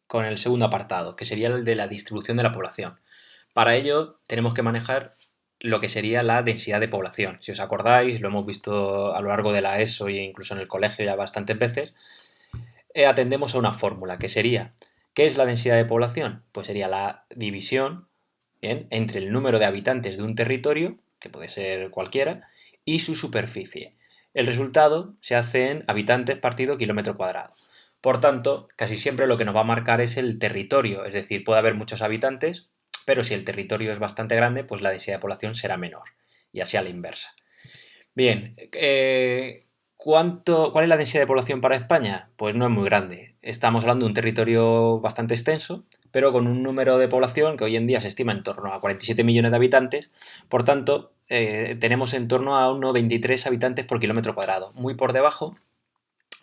con el segundo apartado, que sería el de la distribución de la población. Para ello tenemos que manejar lo que sería la densidad de población. Si os acordáis, lo hemos visto a lo largo de la ESO e incluso en el colegio ya bastantes veces, atendemos a una fórmula que sería, ¿qué es la densidad de población? Pues sería la división, ¿bien?, entre el número de habitantes de un territorio, que puede ser cualquiera, y su superficie. El resultado se hace en habitantes partido kilómetro cuadrado. Por tanto, casi siempre lo que nos va a marcar es el territorio, es decir, puede haber muchos habitantes, pero si el territorio es bastante grande, pues la densidad de población será menor, y así a la inversa. Bien, ¿cuál es la densidad de población para España? Pues no es muy grande. Estamos hablando de un territorio bastante extenso, pero con un número de población que hoy en día se estima en torno a 47 millones de habitantes. Por tanto, tenemos en torno a unos 23 habitantes por kilómetro cuadrado, muy por debajo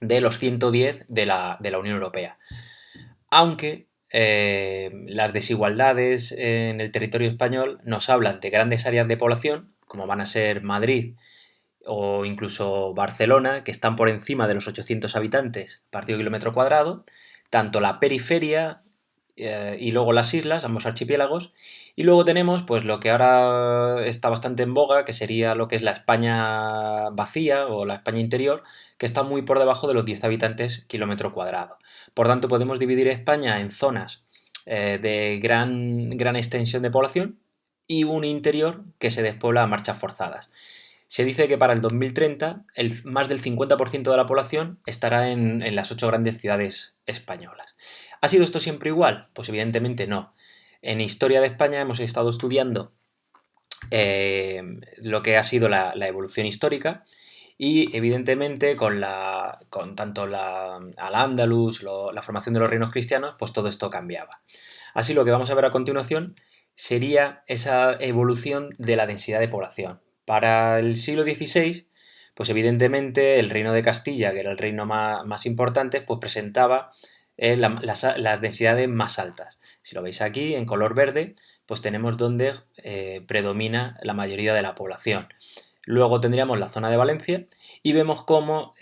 de los 110 de la Unión Europea. Aunque las desigualdades en el territorio español nos hablan de grandes áreas de población, como van a ser Madrid o incluso Barcelona, que están por encima de los 800 habitantes partido kilómetro cuadrado, tanto la periferia y luego las islas, ambos archipiélagos, y luego tenemos pues lo que ahora está bastante en boga, que sería lo que es la España vacía o la España interior, que está muy por debajo de los 10 habitantes kilómetro cuadrado. Por tanto, podemos dividir España en zonas de gran extensión de población y un interior que se despobla a marchas forzadas. Se dice que para el 2030 más del 50% de la población estará en las 8 grandes ciudades españolas. ¿Ha sido esto siempre igual? Pues evidentemente no. En Historia de España hemos estado estudiando eh, lo que ha sido la evolución histórica y evidentemente con tanto al-Ándalus, la formación de los reinos cristianos, pues todo esto cambiaba. Así lo que vamos a ver a continuación sería esa evolución de la densidad de población. Para el siglo XVI, pues evidentemente el reino de Castilla, que era el reino más importante, pues presentaba las densidades más altas. Si lo veis aquí, en color verde, pues tenemos donde predomina la mayoría de la población. Luego tendríamos la zona de Valencia y vemos cómo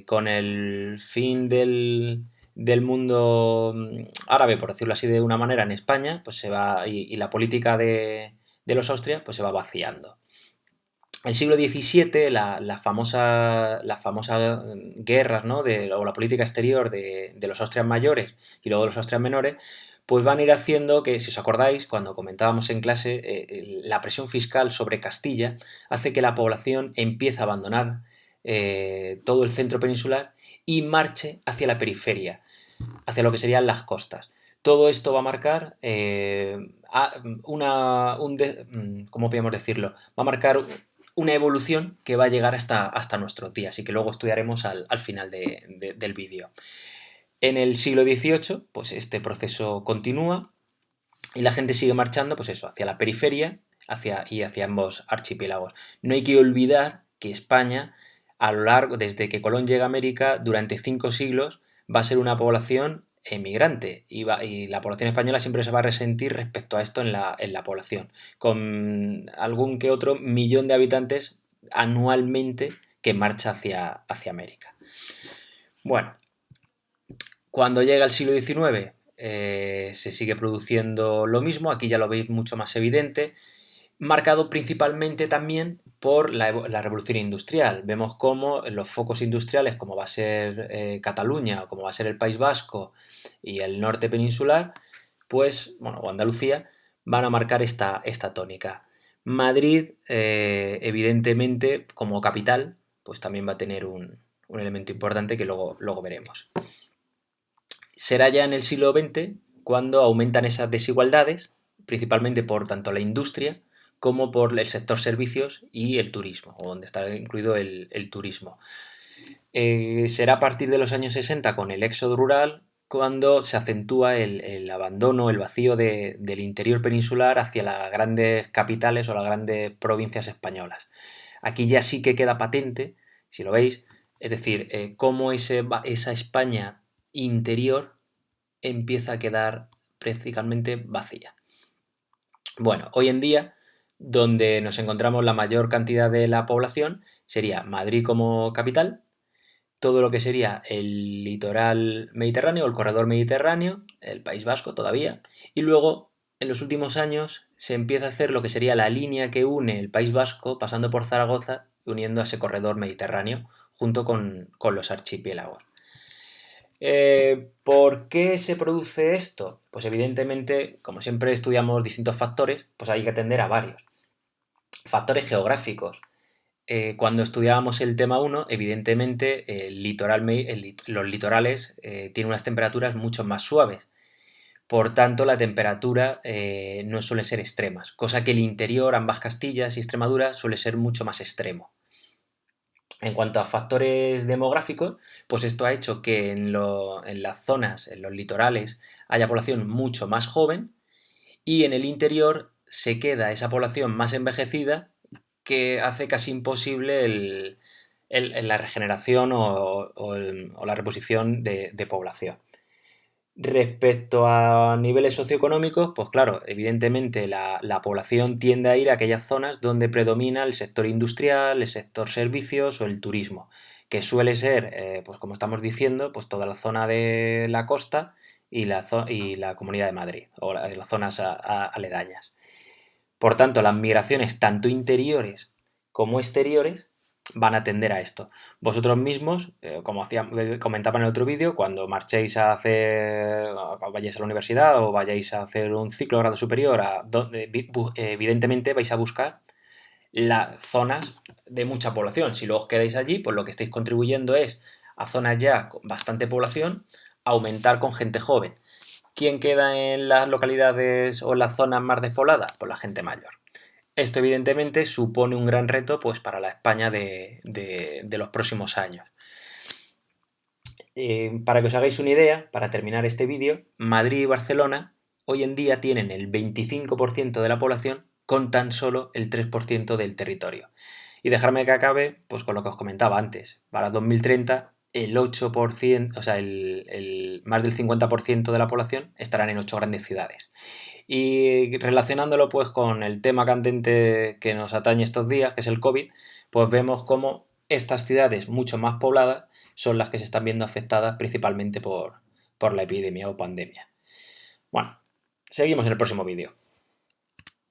con el fin del mundo árabe, por decirlo así de una manera, en España, pues se va, y la política de los Austrias, pues se va vaciando. El siglo XVII, las famosas guerras, ¿no?, o la política exterior de los Austrias mayores y luego de los Austrias menores, pues van a ir haciendo que, si os acordáis, cuando comentábamos en clase, la presión fiscal sobre Castilla hace que la población empiece a abandonar todo el centro peninsular y marche hacia la periferia, hacia lo que serían las costas. Todo esto va a marcar ¿cómo podemos decirlo? Va a marcar una evolución que va a llegar hasta nuestros días y que luego estudiaremos al final del vídeo. En el siglo XVIII, pues este proceso continúa y la gente sigue marchando, pues eso, hacia la periferia hacia ambos archipiélagos. No hay que olvidar que España, desde que Colón llega a América, durante 5 siglos, va a ser una población emigrante y la población española siempre se va a resentir respecto a esto en la población, con algún que otro millón de habitantes anualmente que marcha hacia América. Bueno, cuando llega el siglo XIX se sigue produciendo lo mismo, aquí ya lo veis mucho más evidente, marcado principalmente también por la revolución industrial. Vemos cómo los focos industriales, como va a ser Cataluña o como va a ser el País Vasco y el norte peninsular, pues, bueno, o Andalucía, van a marcar esta tónica. Madrid, evidentemente, como capital, pues también va a tener un elemento importante que luego veremos. Será ya en el siglo XX cuando aumentan esas desigualdades, principalmente por tanto la industria como por el sector servicios y el turismo, o donde está incluido el turismo. Será a partir de los años 60 con el éxodo rural cuando se acentúa el abandono, el vacío del interior peninsular hacia las grandes capitales o las grandes provincias españolas. Aquí ya sí que queda patente, si lo veis, es decir, cómo esa España interior empieza a quedar prácticamente vacía. Bueno, hoy en día, donde nos encontramos la mayor cantidad de la población sería Madrid como capital, todo lo que sería el litoral mediterráneo, el corredor mediterráneo, el País Vasco todavía, y luego en los últimos años se empieza a hacer lo que sería la línea que une el País Vasco pasando por Zaragoza, uniendo a ese corredor mediterráneo junto con los archipiélagos. ¿Por qué se produce esto? Pues evidentemente, como siempre estudiamos distintos factores, pues hay que atender a varios. Factores geográficos. Cuando estudiábamos el tema 1, evidentemente los litorales tienen unas temperaturas mucho más suaves. Por tanto, la temperatura no suele ser extremas, cosa que el interior, ambas Castillas y Extremadura, suele ser mucho más extremo. En cuanto a factores demográficos, pues esto ha hecho que en las zonas, en los litorales, haya población mucho más joven y en el interior se queda esa población más envejecida que hace casi imposible la regeneración o la reposición de población. Respecto a niveles socioeconómicos, pues claro, evidentemente la población tiende a ir a aquellas zonas donde predomina el sector industrial, el sector servicios o el turismo, que suele ser, pues como estamos diciendo, pues toda la zona de la costa y la Comunidad de Madrid o las zonas aledañas. Por tanto, las migraciones tanto interiores como exteriores van a tender a esto. Vosotros mismos, como comentaba en el otro vídeo, cuando marchéis a hacer, vayáis a la universidad o vayáis a hacer un ciclo de grado superior, evidentemente vais a buscar las zonas de mucha población. Si luego os quedáis allí, pues lo que estáis contribuyendo es a zonas ya con bastante población, aumentar con gente joven. ¿Quién queda en las localidades o en las zonas más despobladas? Pues la gente mayor. Esto evidentemente supone un gran reto pues, para la España de los próximos años. Para que os hagáis una idea, para terminar este vídeo, Madrid y Barcelona hoy en día tienen el 25% de la población con tan solo el 3% del territorio. Y dejarme que acabe pues, con lo que os comentaba antes. Para 2030 el 8%, o sea, más del 50% de la población estarán en 8 grandes ciudades. Y relacionándolo pues con el tema candente que nos atañe estos días, que es el COVID, pues vemos cómo estas ciudades mucho más pobladas son las que se están viendo afectadas principalmente por la epidemia o pandemia. Bueno, seguimos en el próximo vídeo.